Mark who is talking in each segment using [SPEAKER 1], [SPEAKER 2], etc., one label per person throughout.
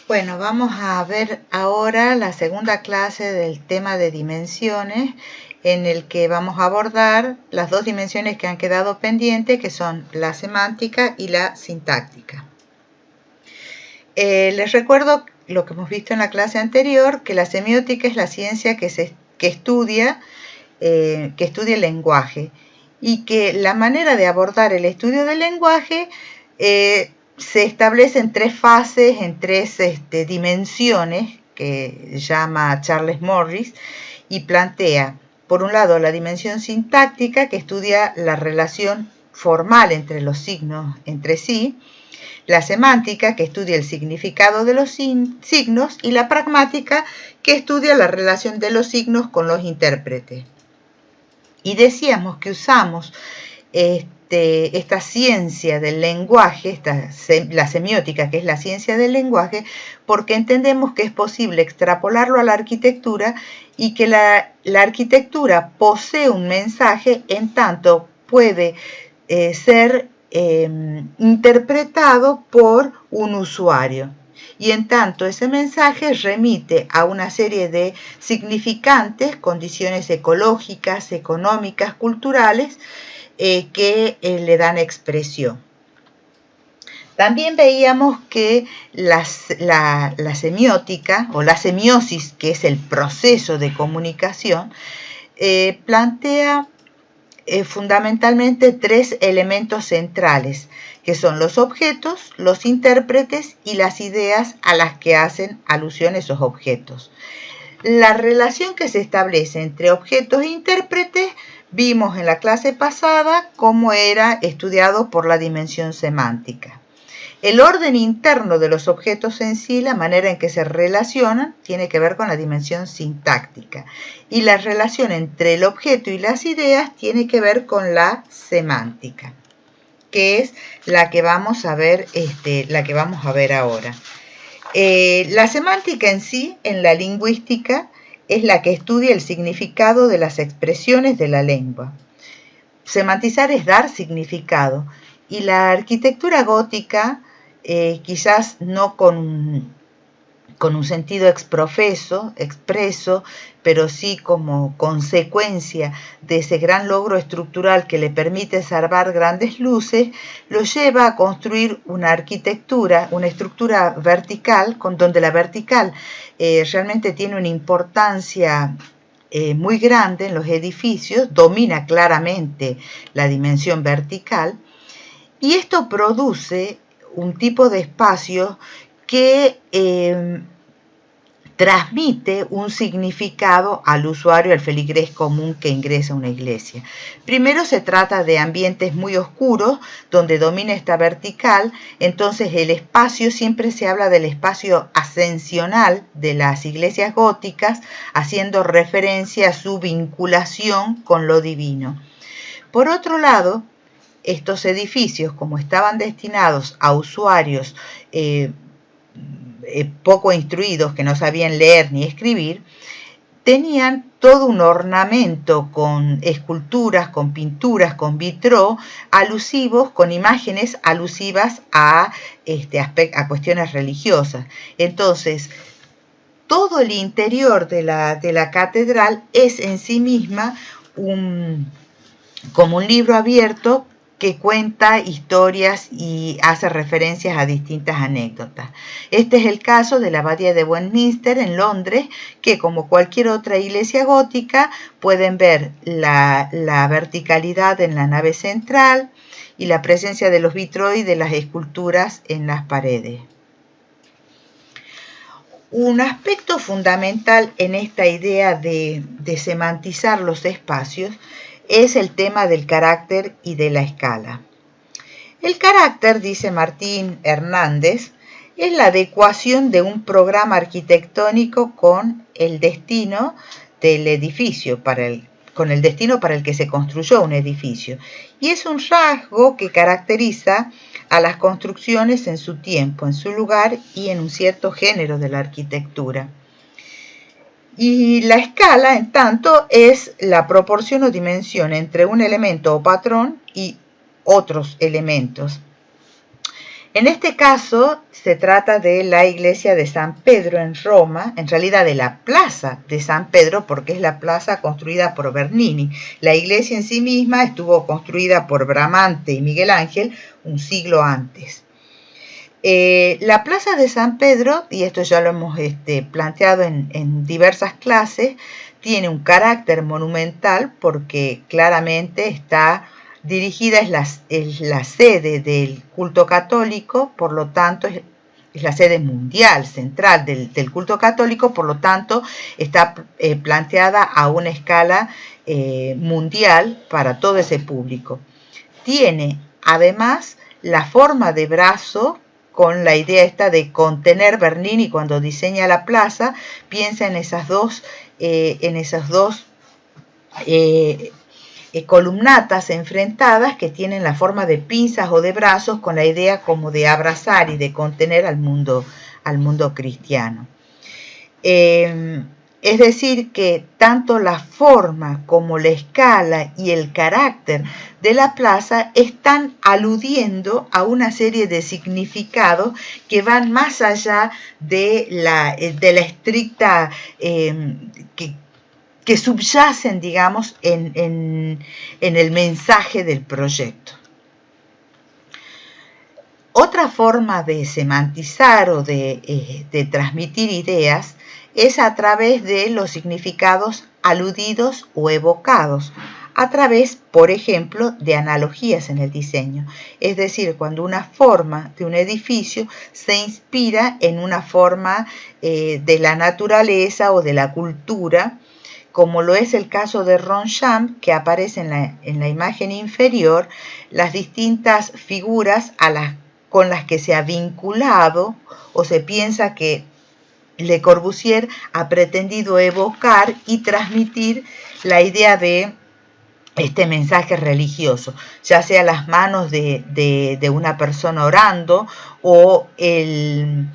[SPEAKER 1] Bueno, vamos a ver ahora la segunda clase del tema de dimensiones, en el que vamos a abordar las dos dimensiones que han quedado pendientes, que son la semántica y la sintáctica. Les recuerdo lo que hemos visto en la clase anterior, que la semiótica es la ciencia que estudia el lenguaje, y que la manera de abordar el estudio del lenguaje se establece en tres fases, en tres dimensiones que llama Charles Morris, y plantea, por un lado, la dimensión sintáctica, que estudia la relación formal entre los signos entre sí, la semántica, que estudia el significado de los signos, y la pragmática, que estudia la relación de los signos con los intérpretes. Y decíamos que usamos esta ciencia del lenguaje, la semiótica, que es la ciencia del lenguaje, porque entendemos que es posible extrapolarlo a la arquitectura, y que la arquitectura posee un mensaje, en tanto puede ser interpretado por un usuario, y en tanto ese mensaje remite a una serie de significantes, condiciones ecológicas, económicas, culturales, que le dan expresión. También veíamos que la semiótica o la semiosis, que es el proceso de comunicación, plantea fundamentalmente tres elementos centrales, que son los objetos, los intérpretes y las ideas a las que hacen alusión esos objetos. La relación que se establece entre objetos e intérpretes vimos en la clase pasada cómo era estudiado por la dimensión semántica. El orden interno de los objetos en sí, la manera en que se relacionan, tiene que ver con la dimensión sintáctica. Y la relación entre el objeto y las ideas tiene que ver con la semántica, que es la que vamos a ver, ahora. La semántica en sí, en la lingüística, es la que estudia el significado de las expresiones de la lengua. Semantizar es dar significado, y la arquitectura gótica, quizás no con un sentido expreso, pero sí como consecuencia de ese gran logro estructural que le permite salvar grandes luces, lo lleva a construir una arquitectura, una estructura vertical, donde la vertical realmente tiene una importancia muy grande en los edificios, domina claramente la dimensión vertical, y esto produce un tipo de espacio que transmite un significado al usuario, al feligrés común que ingresa a una iglesia. Primero se trata de ambientes muy oscuros, donde domina esta vertical. Entonces el espacio, siempre se habla del espacio ascensional de las iglesias góticas, haciendo referencia a su vinculación con lo divino. Por otro lado, estos edificios, como estaban destinados a usuarios poco instruidos, que no sabían leer ni escribir, tenían todo un ornamento con esculturas, con pinturas, con vitró, alusivos, con imágenes alusivas a cuestiones religiosas. Entonces, todo el interior de la catedral es en sí misma como un libro abierto que cuenta historias y hace referencias a distintas anécdotas. Este es el caso de la Abadía de Westminster en Londres, que como cualquier otra iglesia gótica pueden ver la verticalidad en la nave central y la presencia de los vitrós y de las esculturas en las paredes. Un aspecto fundamental en esta idea de semantizar los espacios es el tema del carácter y de la escala. El carácter, dice Martín Hernández, es la adecuación de un programa arquitectónico con el destino del edificio, con el destino para el que se construyó un edificio. Y es un rasgo que caracteriza a las construcciones en su tiempo, en su lugar y en un cierto género de la arquitectura. Y la escala, en tanto, es la proporción o dimensión entre un elemento o patrón y otros elementos. En este caso se trata de la iglesia de San Pedro en Roma, en realidad de la plaza de San Pedro, porque es la plaza construida por Bernini. La iglesia en sí misma estuvo construida por Bramante y Miguel Ángel un siglo antes. La plaza de San Pedro, y esto ya lo hemos planteado en diversas clases, tiene un carácter monumental porque claramente está dirigida, es la sede del culto católico, por lo tanto es la sede mundial, central del culto católico, por lo tanto está planteada a una escala mundial para todo ese público. Tiene además la forma de brazo, con la idea esta de contener. Bernini cuando diseña la plaza piensa en esas dos columnatas enfrentadas que tienen la forma de pinzas o de brazos, con la idea como de abrazar y de contener al mundo cristiano. Es decir, que tanto la forma como la escala y el carácter de la plaza están aludiendo a una serie de significados que van más allá de la estricta, que subyacen, digamos, en el mensaje del proyecto. Otra forma de semantizar o de transmitir ideas es a través de los significados aludidos o evocados, a través, por ejemplo, de analogías en el diseño. Es decir, cuando una forma de un edificio se inspira en una forma de la naturaleza o de la cultura, como lo es el caso de Ronchamp, que aparece en la imagen inferior, las distintas figuras con las que se ha vinculado o se piensa que Le Corbusier ha pretendido evocar y transmitir la idea de este mensaje religioso, ya sea las manos de una persona orando, o el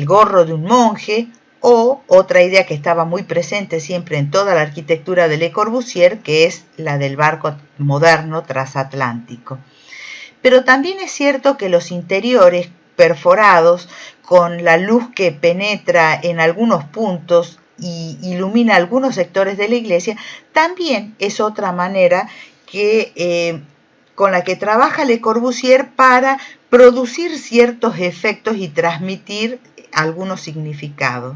[SPEAKER 1] gorro de un monje, o otra idea que estaba muy presente siempre en toda la arquitectura de Le Corbusier, que es la del barco moderno transatlántico. Pero también es cierto que los interiores perforados, con la luz que penetra en algunos puntos y ilumina algunos sectores de la iglesia, también es otra manera con la que trabaja Le Corbusier para producir ciertos efectos y transmitir algunos significados.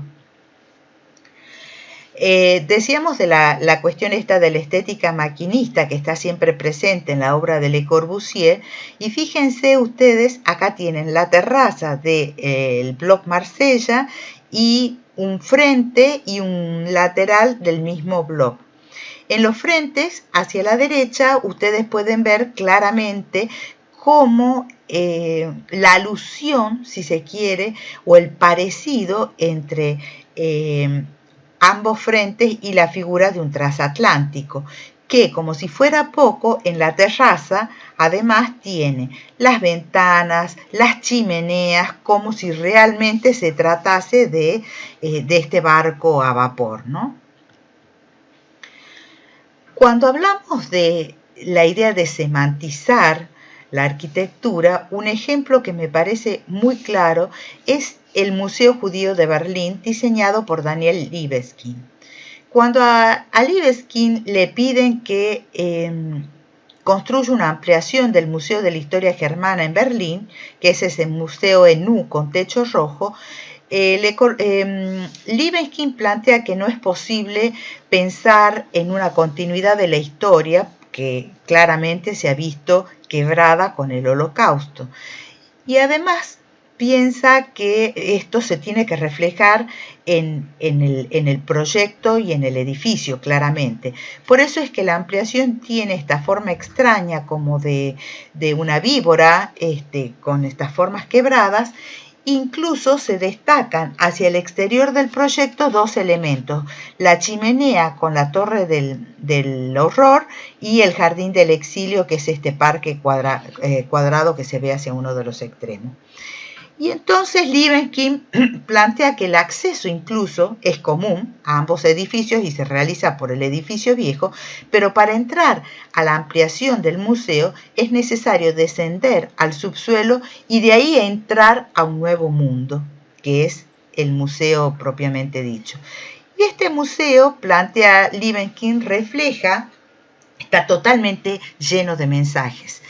[SPEAKER 1] Decíamos de la cuestión esta de la estética maquinista que está siempre presente en la obra de Le Corbusier, y fíjense ustedes, acá tienen la terraza del Bloc Marsella y un frente y un lateral del mismo bloc. En los frentes, hacia la derecha, ustedes pueden ver claramente cómo la alusión, si se quiere, o el parecido entre ambos frentes y la figura de un transatlántico, que, como si fuera poco, en la terraza además tiene las ventanas, las chimeneas, como si realmente se tratase de este barco a vapor, ¿no? Cuando hablamos de la idea de semantizar la arquitectura, un ejemplo que me parece muy claro es el Museo Judío de Berlín, diseñado por Daniel Libeskind. Cuando a Libeskind le piden que construya una ampliación del Museo de la Historia Germana en Berlín, que es ese museo en U con techo rojo, Libeskind plantea que no es posible pensar en una continuidad de la historia que claramente se ha visto quebrada con el Holocausto. Y además piensa que esto se tiene que reflejar en el proyecto y en el edificio, claramente. Por eso es que la ampliación tiene esta forma extraña como de una víbora, con estas formas quebradas. Incluso se destacan hacia el exterior del proyecto dos elementos: la chimenea con la torre del horror y el jardín del exilio, que es este parque cuadrado que se ve hacia uno de los extremos. Y entonces Libeskind plantea que el acceso incluso es común a ambos edificios y se realiza por el edificio viejo, pero para entrar a la ampliación del museo es necesario descender al subsuelo y de ahí entrar a un nuevo mundo, que es el museo propiamente dicho. Y este museo, plantea Libeskind, está totalmente lleno de mensajes.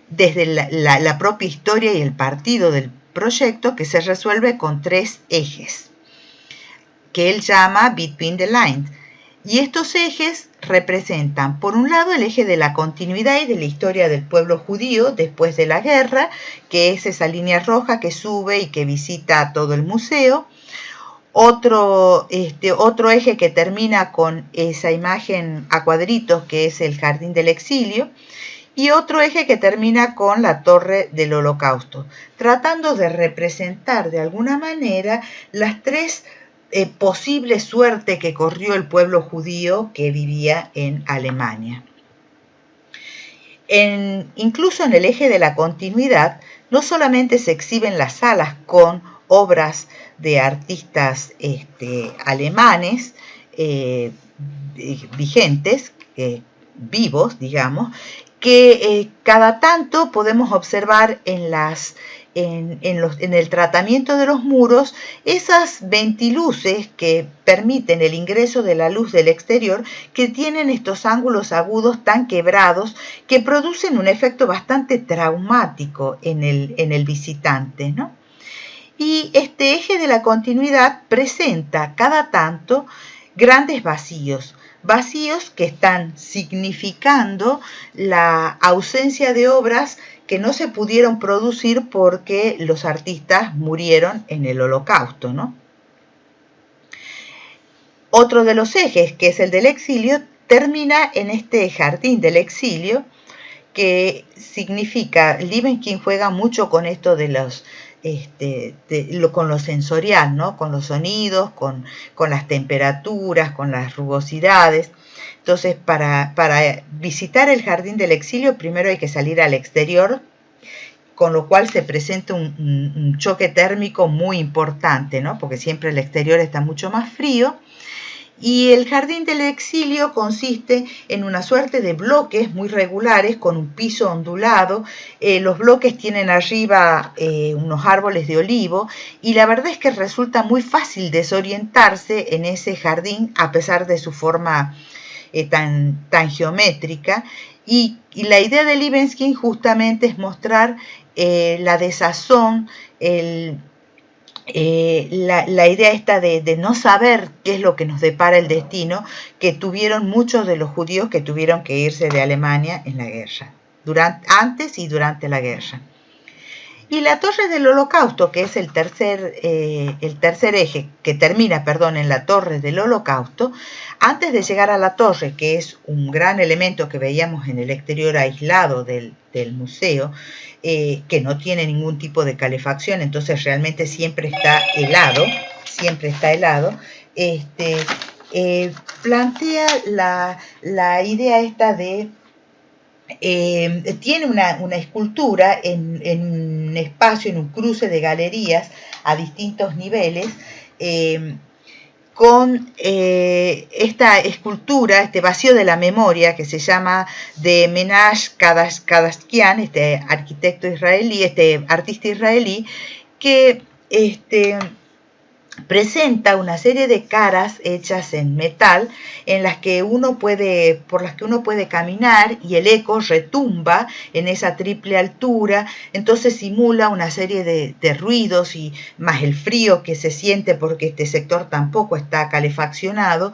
[SPEAKER 1] Desde la propia historia y el partido del proyecto, que se resuelve con 3 ejes, que él llama Between the Lines. Y estos ejes representan, por un lado, el eje de la continuidad y de la historia del pueblo judío después de la guerra, que es esa línea roja que sube y que visita todo el museo. Otro eje que termina con esa imagen a cuadritos, que es el Jardín del Exilio, y otro eje que termina con la Torre del Holocausto, tratando de representar de alguna manera las 3 posibles suertes que corrió el pueblo judío que vivía en Alemania. Incluso en el eje de la continuidad, no solamente se exhiben las salas con obras de artistas alemanes vigentes, vivos, digamos, que cada tanto podemos observar en el tratamiento de los muros esas ventiluces que permiten el ingreso de la luz del exterior, que tienen estos ángulos agudos tan quebrados que producen un efecto bastante traumático en el visitante, ¿no? Y este eje de la continuidad presenta cada tanto grandes vacíos que están significando la ausencia de obras que no se pudieron producir porque los artistas murieron en el Holocausto, ¿no? Otro de los ejes, que es el del exilio, termina en este Jardín del Exilio, que significa, Libeskind juega mucho con esto de los con lo sensorial, ¿no? Con los sonidos, con las temperaturas, con las rugosidades. Entonces, para visitar el Jardín del Exilio, primero hay que salir al exterior, con lo cual se presenta un choque térmico muy importante, ¿no? Porque siempre el exterior está mucho más frío. Y el Jardín del Exilio consiste en una suerte de bloques muy regulares con un piso ondulado. Los bloques tienen arriba unos árboles de olivo y la verdad es que resulta muy fácil desorientarse en ese jardín a pesar de su forma tan geométrica. Y la idea de Libeskind justamente es mostrar la desazón, la idea esta de no saber qué es lo que nos depara el destino que tuvieron muchos de los judíos que tuvieron que irse de Alemania en la guerra, antes y durante la guerra. Y la Torre del Holocausto, que es el tercer eje, que termina, en la Torre del Holocausto, antes de llegar a la torre, que es un gran elemento que veíamos en el exterior aislado del museo, que no tiene ningún tipo de calefacción, entonces realmente siempre está helado, plantea la idea esta de tiene una escultura en un espacio, en un cruce de galerías a distintos niveles, con esta escultura, este vacío de la memoria que se llama de Menachem Kadashian, este arquitecto israelí, este artista israelí, que presenta una serie de caras hechas en metal por las que uno puede caminar y el eco retumba en esa triple altura, entonces simula una serie de ruidos y más el frío que se siente porque este sector tampoco está calefaccionado.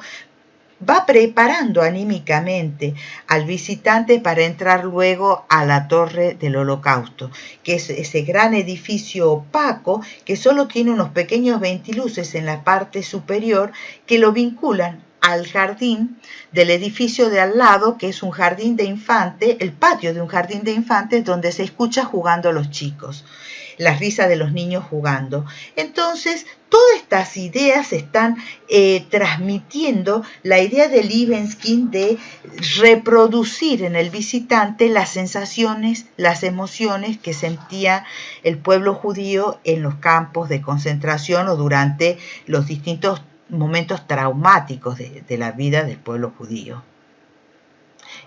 [SPEAKER 1] Va preparando anímicamente al visitante para entrar luego a la Torre del Holocausto, que es ese gran edificio opaco que solo tiene unos pequeños ventiluces en la parte superior que lo vinculan al jardín del edificio de al lado, que es un jardín de infantes, el patio de un jardín de infantes donde se escucha jugando a los chicos, las risas de los niños jugando. Entonces, todas estas ideas están transmitiendo la idea de Libeskind de reproducir en el visitante las sensaciones, las emociones que sentía el pueblo judío en los campos de concentración o durante los distintos momentos traumáticos de la vida del pueblo judío.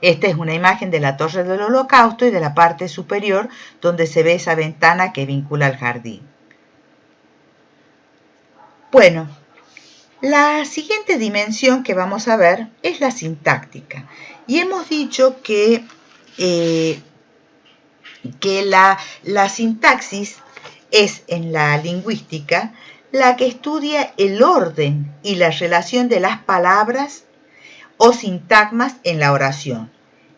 [SPEAKER 1] Esta es una imagen de la torre del Holocausto y de la parte superior donde se ve esa ventana que vincula al jardín. Bueno, la siguiente dimensión que vamos a ver es la sintáctica. Y hemos dicho que la sintaxis es en la lingüística la que estudia el orden y la relación de las palabras o sintagmas en la oración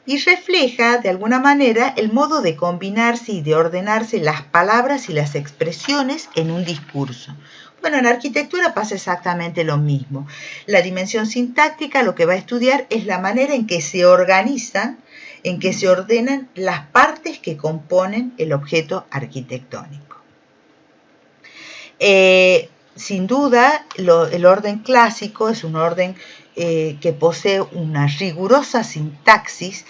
[SPEAKER 1] y refleja de alguna manera el modo de combinarse y de ordenarse las palabras y las expresiones en un discurso. Bueno, en arquitectura pasa exactamente lo mismo. La dimensión sintáctica lo que va a estudiar es la manera en que se organizan, en que se ordenan las partes que componen el objeto arquitectónico. Sin duda, el orden clásico es un orden que posee una rigurosa sintaxis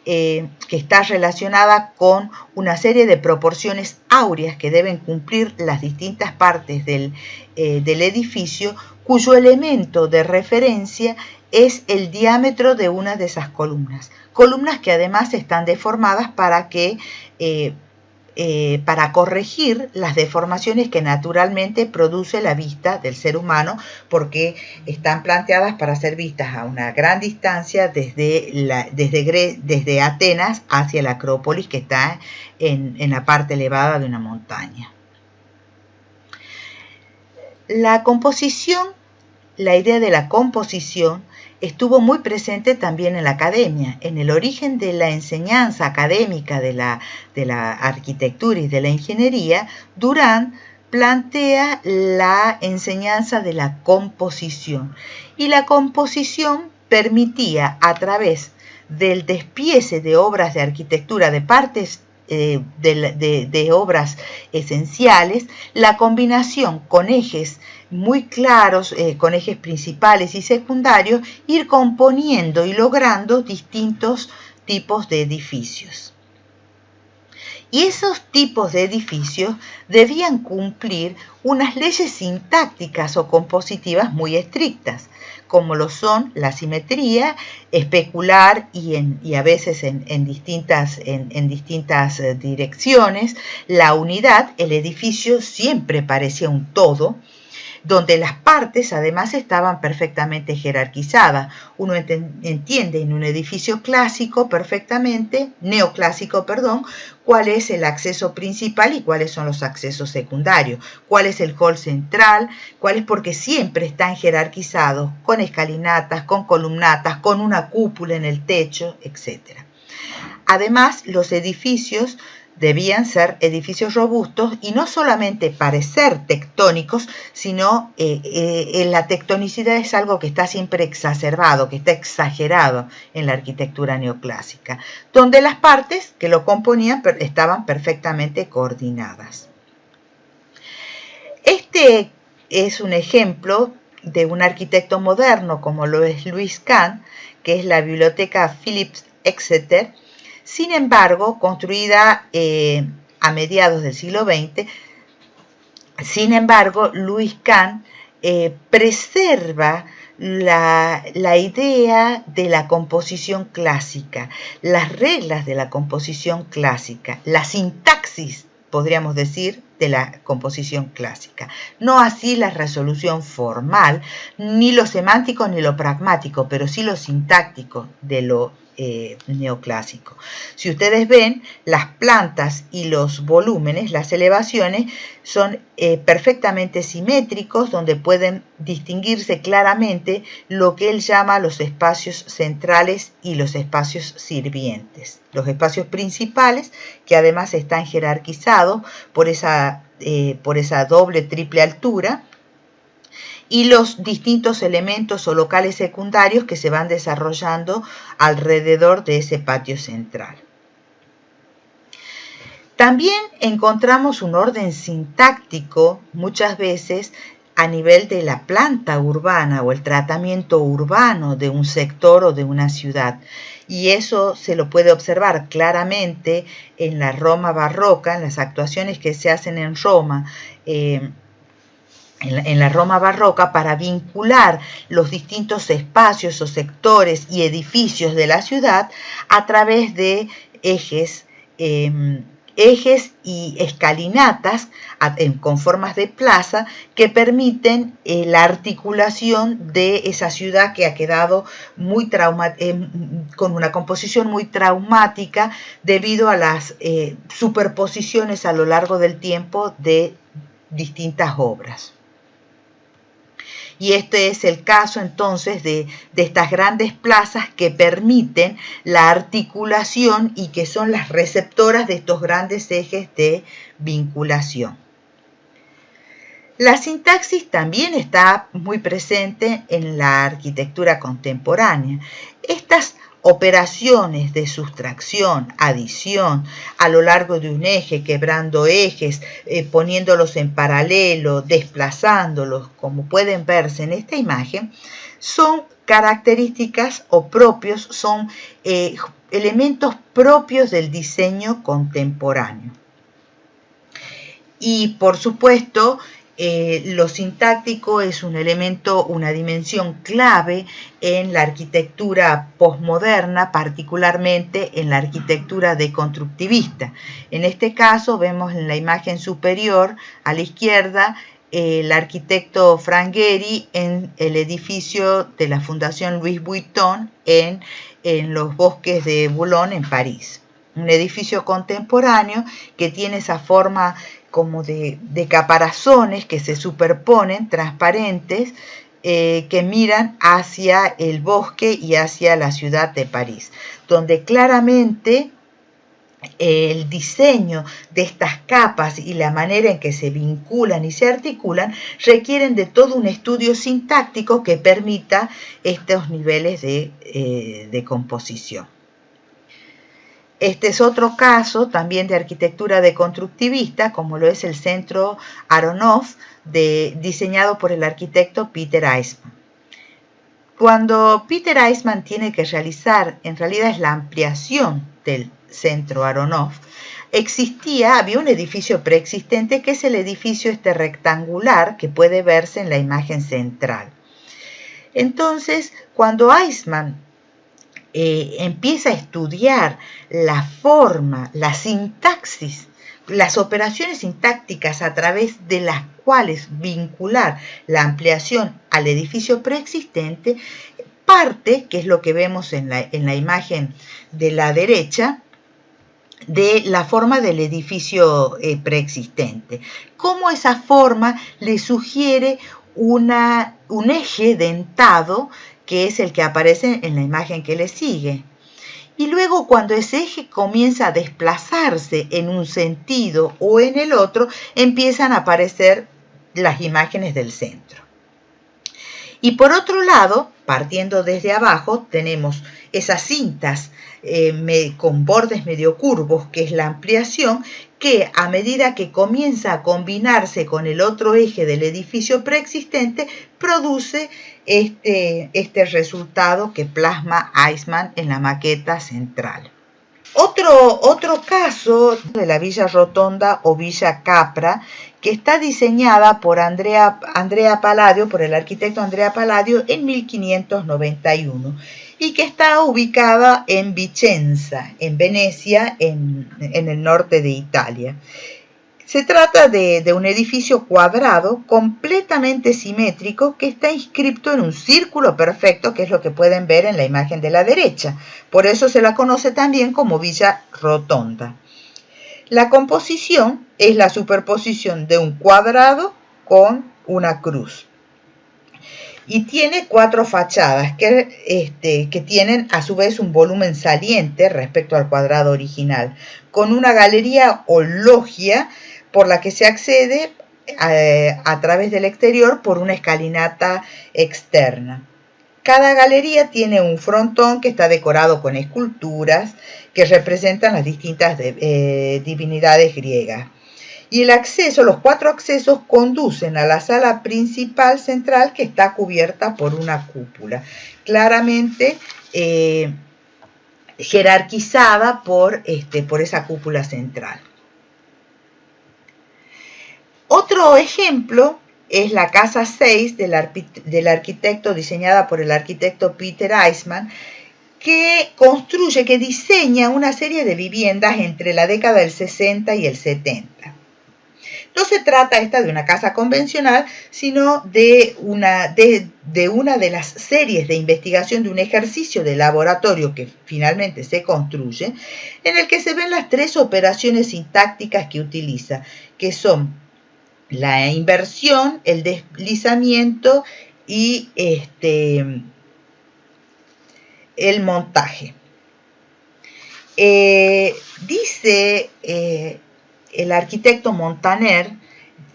[SPEAKER 1] que está relacionada con una serie de proporciones áureas que deben cumplir las distintas partes del edificio, cuyo elemento de referencia es el diámetro de una de esas columnas. Columnas que además están deformadas para corregir las deformaciones que naturalmente produce la vista del ser humano, porque están planteadas para ser vistas a una gran distancia desde Atenas hacia la Acrópolis, que está en la parte elevada de una montaña. La composición, la idea de la composición, estuvo muy presente también en la academia. En el origen de la enseñanza académica de la arquitectura y de la ingeniería, Durand plantea la enseñanza de la composición. Y la composición permitía, a través del despiece de obras de arquitectura, de partes de obras esenciales, la combinación con ejes muy claros, con ejes principales y secundarios, ir componiendo y logrando distintos tipos de edificios. Y esos tipos de edificios debían cumplir unas leyes sintácticas o compositivas muy estrictas, como lo son la simetría, especular y a veces en distintas direcciones, la unidad. El edificio siempre parecía un todo, donde las partes además estaban perfectamente jerarquizadas. Uno entiende en un edificio clásico perfectamente, neoclásico, perdón, cuál es el acceso principal y cuáles son los accesos secundarios, cuál es el hall central, cuál es, porque siempre están jerarquizados con escalinatas, con columnatas, con una cúpula en el techo, etc. Además, los edificios debían ser edificios robustos y no solamente parecer tectónicos, sino la tectonicidad es algo que está siempre exacerbado, que está exagerado en la arquitectura neoclásica, donde las partes que lo componían estaban perfectamente coordinadas. Este es un ejemplo de un arquitecto moderno como lo es Louis Kahn, que es la biblioteca Phillips Exeter. Sin embargo, construida a mediados del siglo XX, Louis Kahn preserva la idea de la composición clásica, las reglas de la composición clásica, la sintaxis, podríamos decir, de la composición clásica. No así la resolución formal, ni lo semántico ni lo pragmático, pero sí lo sintáctico de lo neoclásico. Si ustedes ven, las plantas y los volúmenes, las elevaciones, son perfectamente simétricos, donde pueden distinguirse claramente lo que él llama los espacios centrales y los espacios sirvientes. Los espacios principales, que además están jerarquizados por esa doble, triple altura, y los distintos elementos o locales secundarios que se van desarrollando alrededor de ese patio central. También encontramos un orden sintáctico muchas veces a nivel de la planta urbana o el tratamiento urbano de un sector o de una ciudad. Y eso se lo puede observar claramente en la Roma barroca, en las actuaciones que se hacen en Roma, en la Roma barroca, para vincular los distintos espacios o sectores y edificios de la ciudad a través de ejes y escalinatas con formas de plaza que permiten la articulación de esa ciudad que ha quedado con una composición muy traumática debido a las superposiciones a lo largo del tiempo de distintas obras. Y este es el caso entonces de estas grandes plazas que permiten la articulación y que son las receptoras de estos grandes ejes de vinculación. La sintaxis también está muy presente en la arquitectura contemporánea. Estas operaciones de sustracción, adición a lo largo de un eje, quebrando ejes, poniéndolos en paralelo, desplazándolos, como pueden verse en esta imagen, son características o propios, son elementos propios del diseño contemporáneo. Y por supuesto, lo sintáctico es un elemento, una dimensión clave en la arquitectura posmoderna, particularmente en la arquitectura deconstructivista. En este caso vemos en la imagen superior a la izquierda el arquitecto Frank Gehry en el edificio de la Fundación Louis Vuitton en los bosques de Boulogne, en París. Un edificio contemporáneo que tiene esa forma como de caparazones que se superponen, transparentes, que miran hacia el bosque y hacia la ciudad de París, donde claramente el diseño de estas capas y la manera en que se vinculan y se articulan requieren de todo un estudio sintáctico que permita estos niveles de composición. Este es otro caso también de arquitectura deconstructivista, como lo es el Centro Aronoff, diseñado por el arquitecto Peter Eisman. Cuando Peter Eisman tiene que realizar, en realidad es la ampliación del Centro Aronoff, había un edificio preexistente que es el edificio rectangular que puede verse en la imagen central. Entonces, cuando Eisman empieza a estudiar la forma, la sintaxis, las operaciones sintácticas a través de las cuales vincular la ampliación al edificio preexistente, parte, que es lo que vemos en la imagen de la derecha, de la forma del edificio preexistente. Cómo esa forma le sugiere un eje dentado, que es el que aparece en la imagen que le sigue. Y luego cuando ese eje comienza a desplazarse en un sentido o en el otro, empiezan a aparecer las imágenes del centro. Y por otro lado, partiendo desde abajo, tenemos esas cintas con bordes medio curvos, que es la ampliación, que a medida que comienza a combinarse con el otro eje del edificio preexistente, produce este resultado que plasma Eisman en la maqueta central. Otro caso de la Villa Rotonda o Villa Capra, que está diseñada por Andrea Palladio, por el arquitecto Andrea Palladio en 1591 y que está ubicada en Vicenza, en Venecia, en el norte de Italia. Se trata de un edificio cuadrado completamente simétrico que está inscripto en un círculo perfecto, que es lo que pueden ver en la imagen de la derecha. Por eso se la conoce también como Villa Rotonda. La composición es la superposición de un cuadrado con una cruz. Y tiene 4 fachadas que tienen a su vez un volumen saliente respecto al cuadrado original, con una galería o logia por la que se accede a través del exterior por una escalinata externa. Cada galería tiene un frontón que está decorado con esculturas que representan las distintas divinidades griegas. Y el acceso, los 4 accesos conducen a la sala principal central que está cubierta por una cúpula, claramente jerarquizada por esa cúpula central. Otro ejemplo es la casa 6 del arquitecto, diseñada por el arquitecto Peter Eisman, que diseña una serie de viviendas entre la década del 60 y el 70. No se trata de una casa convencional, sino de una de las series de investigación de un ejercicio de laboratorio que finalmente se construye, en el que se ven las 3 operaciones sintácticas que utiliza, que son la inversión, el deslizamiento y el montaje. Dice el arquitecto Montaner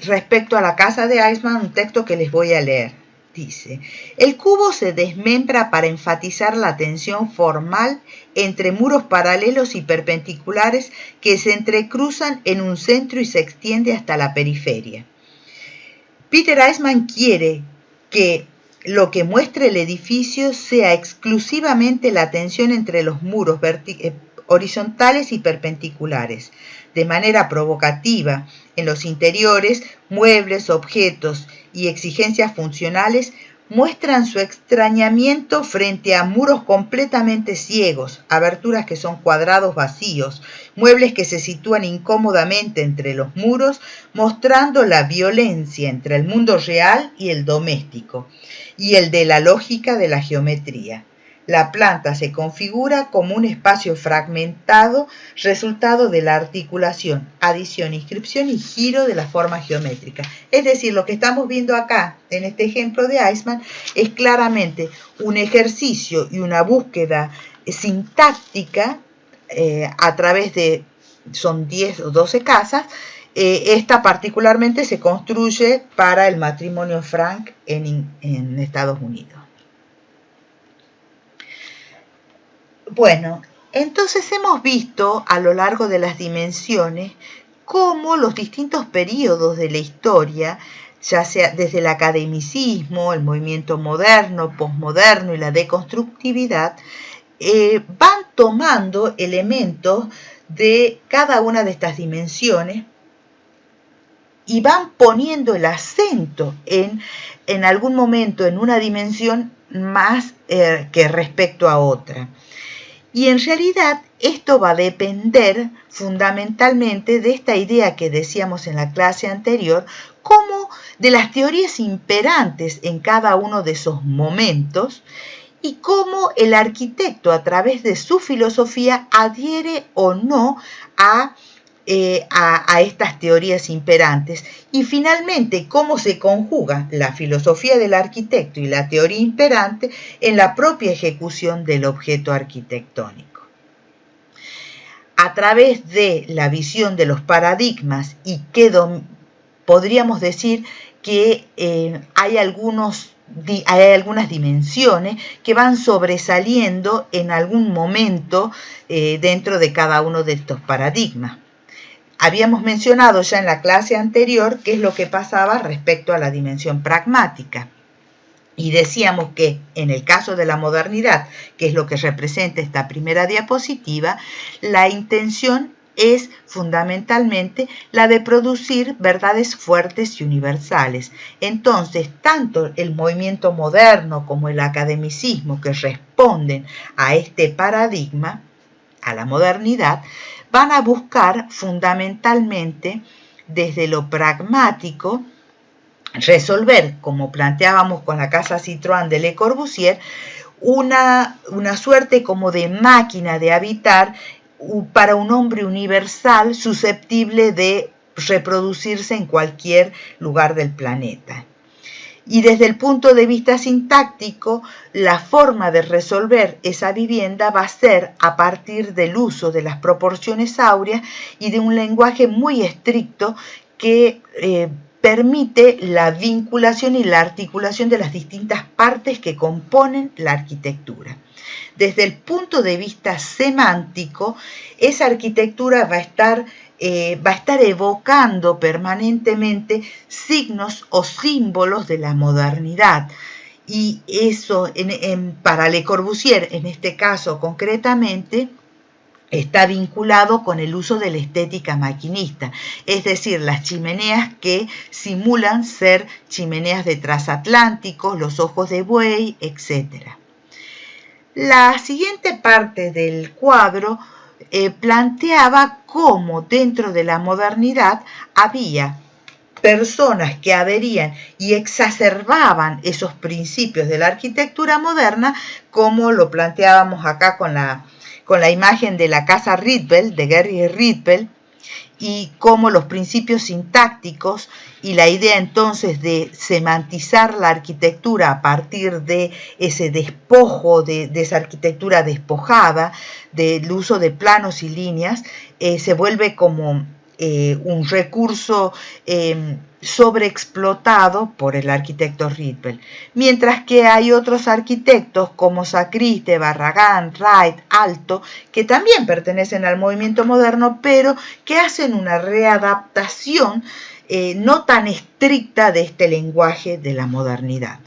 [SPEAKER 1] respecto a la casa de Eisman, un texto que les voy a leer. Dice: el cubo se desmembra para enfatizar la tensión formal entre muros paralelos y perpendiculares que se entrecruzan en un centro y se extiende hasta la periferia. Peter Eisman quiere que lo que muestre el edificio sea exclusivamente la tensión entre los muros horizontales y perpendiculares. De manera provocativa, en los interiores, muebles, objetos y exigencias funcionales muestran su extrañamiento frente a muros completamente ciegos, aberturas que son cuadrados vacíos, muebles que se sitúan incómodamente entre los muros, mostrando la violencia entre el mundo real y el doméstico, y el de la lógica de la geometría. La planta se configura como un espacio fragmentado, resultado de la articulación, adición, inscripción y giro de la forma geométrica. Es decir, lo que estamos viendo acá, en este ejemplo de Eisman, es claramente un ejercicio y una búsqueda sintáctica a través de, son 10 o 12 casas. Esta particularmente se construye para el matrimonio Frank en Estados Unidos. Bueno, entonces hemos visto a lo largo de las dimensiones cómo los distintos periodos de la historia, ya sea desde el academicismo, el movimiento moderno, posmoderno y la deconstructividad, van tomando elementos de cada una de estas dimensiones y van poniendo el acento en algún momento en una dimensión más que respecto a otra. Y en realidad esto va a depender fundamentalmente de esta idea que decíamos en la clase anterior, como de las teorías imperantes en cada uno de esos momentos y cómo el arquitecto a través de su filosofía adhiere o no a estas teorías imperantes, y finalmente cómo se conjuga la filosofía del arquitecto y la teoría imperante en la propia ejecución del objeto arquitectónico. A través de la visión de los paradigmas, y podríamos decir que hay algunas dimensiones que van sobresaliendo en algún momento dentro de cada uno de estos paradigmas. Habíamos mencionado ya en la clase anterior qué es lo que pasaba respecto a la dimensión pragmática. Y decíamos que en el caso de la modernidad, que es lo que representa esta primera diapositiva, la intención es fundamentalmente la de producir verdades fuertes y universales. Entonces, tanto el movimiento moderno como el academicismo que responden a este paradigma, a la modernidad, van a buscar fundamentalmente desde lo pragmático resolver, como planteábamos con la casa Citroën de Le Corbusier, una suerte como de máquina de habitar para un hombre universal susceptible de reproducirse en cualquier lugar del planeta. Y desde el punto de vista sintáctico, la forma de resolver esa vivienda va a ser a partir del uso de las proporciones áureas y de un lenguaje muy estricto que permite la vinculación y la articulación de las distintas partes que componen la arquitectura. Desde el punto de vista semántico, esa arquitectura va a estar evocando permanentemente signos o símbolos de la modernidad. Y eso, para Le Corbusier, en este caso concretamente, está vinculado con el uso de la estética maquinista, es decir, las chimeneas que simulan ser chimeneas de transatlánticos, los ojos de buey, etc. La siguiente parte del cuadro planteaba cómo dentro de la modernidad había personas que adherían y exacerbaban esos principios de la arquitectura moderna, como lo planteábamos acá con la imagen de la casa Rietveld, de Gary Rietveld, y cómo los principios sintácticos y la idea entonces de semantizar la arquitectura a partir de ese despojo, de esa arquitectura despojada, del uso de planos y líneas, se vuelve como un recurso sobreexplotado por el arquitecto Rietveld, mientras que hay otros arquitectos como Sacriste, Barragán, Wright, Aalto, que también pertenecen al movimiento moderno, pero que hacen una readaptación no tan estricta de este lenguaje de la modernidad.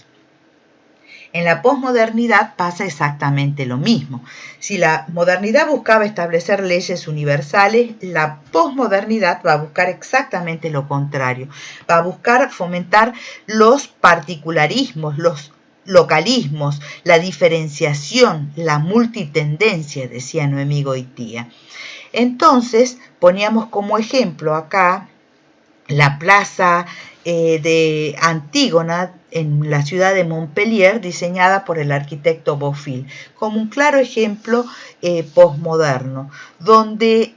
[SPEAKER 1] En la posmodernidad pasa exactamente lo mismo. Si la modernidad buscaba establecer leyes universales, la posmodernidad va a buscar exactamente lo contrario. Va a buscar fomentar los particularismos, los localismos, la diferenciación, la multitendencia, decía Noemí Goitía. Entonces, poníamos como ejemplo acá la plaza de Antígona en la ciudad de Montpellier, diseñada por el arquitecto Bofill, como un claro ejemplo posmoderno, donde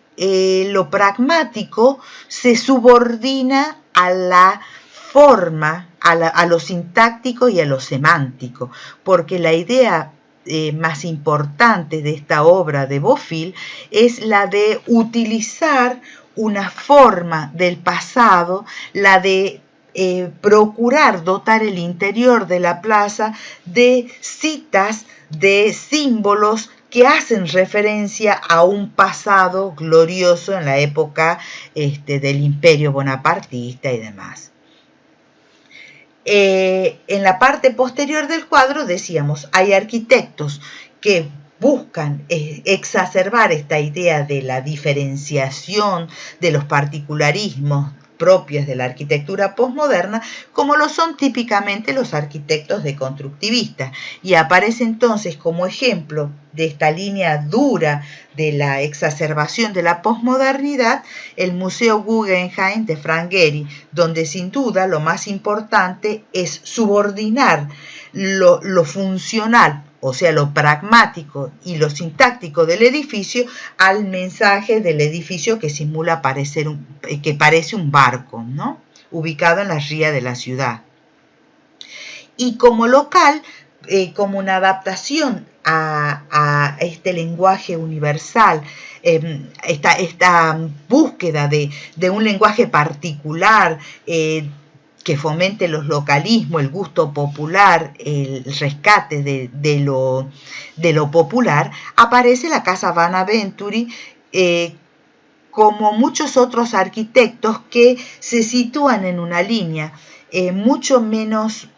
[SPEAKER 1] lo pragmático se subordina a la forma, a lo sintáctico y a lo semántico, porque la idea más importante de esta obra de Bofill es la de utilizar una forma del pasado, la de procurar dotar el interior de la plaza de citas, de símbolos que hacen referencia a un pasado glorioso en la época del Imperio Bonapartista y demás. En la parte posterior del cuadro decíamos, hay arquitectos que buscan exacerbar esta idea de la diferenciación, de los particularismos propios de la arquitectura posmoderna, como lo son típicamente los arquitectos deconstructivistas. Y aparece entonces como ejemplo de esta línea dura de la exacerbación de la posmodernidad el Museo Guggenheim de Frank Gehry, donde sin duda lo más importante es subordinar lo funcional, o sea, lo pragmático y lo sintáctico del edificio al mensaje del edificio que simula que parece un barco, ¿no? Ubicado en la ría de la ciudad. Y como local, como una adaptación a este lenguaje universal, esta búsqueda de un lenguaje particular, que fomente los localismos, el gusto popular, el rescate de lo popular, aparece la Casa Vanaventuri como muchos otros arquitectos que se sitúan en una línea mucho menos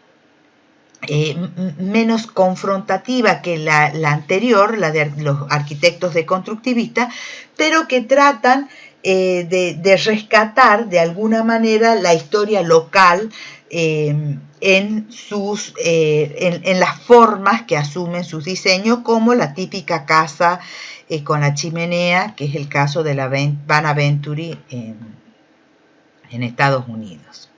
[SPEAKER 1] confrontativa que la anterior, la de los arquitectos deconstructivistas, pero que tratan de rescatar de alguna manera la historia local en las formas que asumen sus diseños, como la típica casa con la chimenea, que es el caso de la Vanaventuri en Estados Unidos.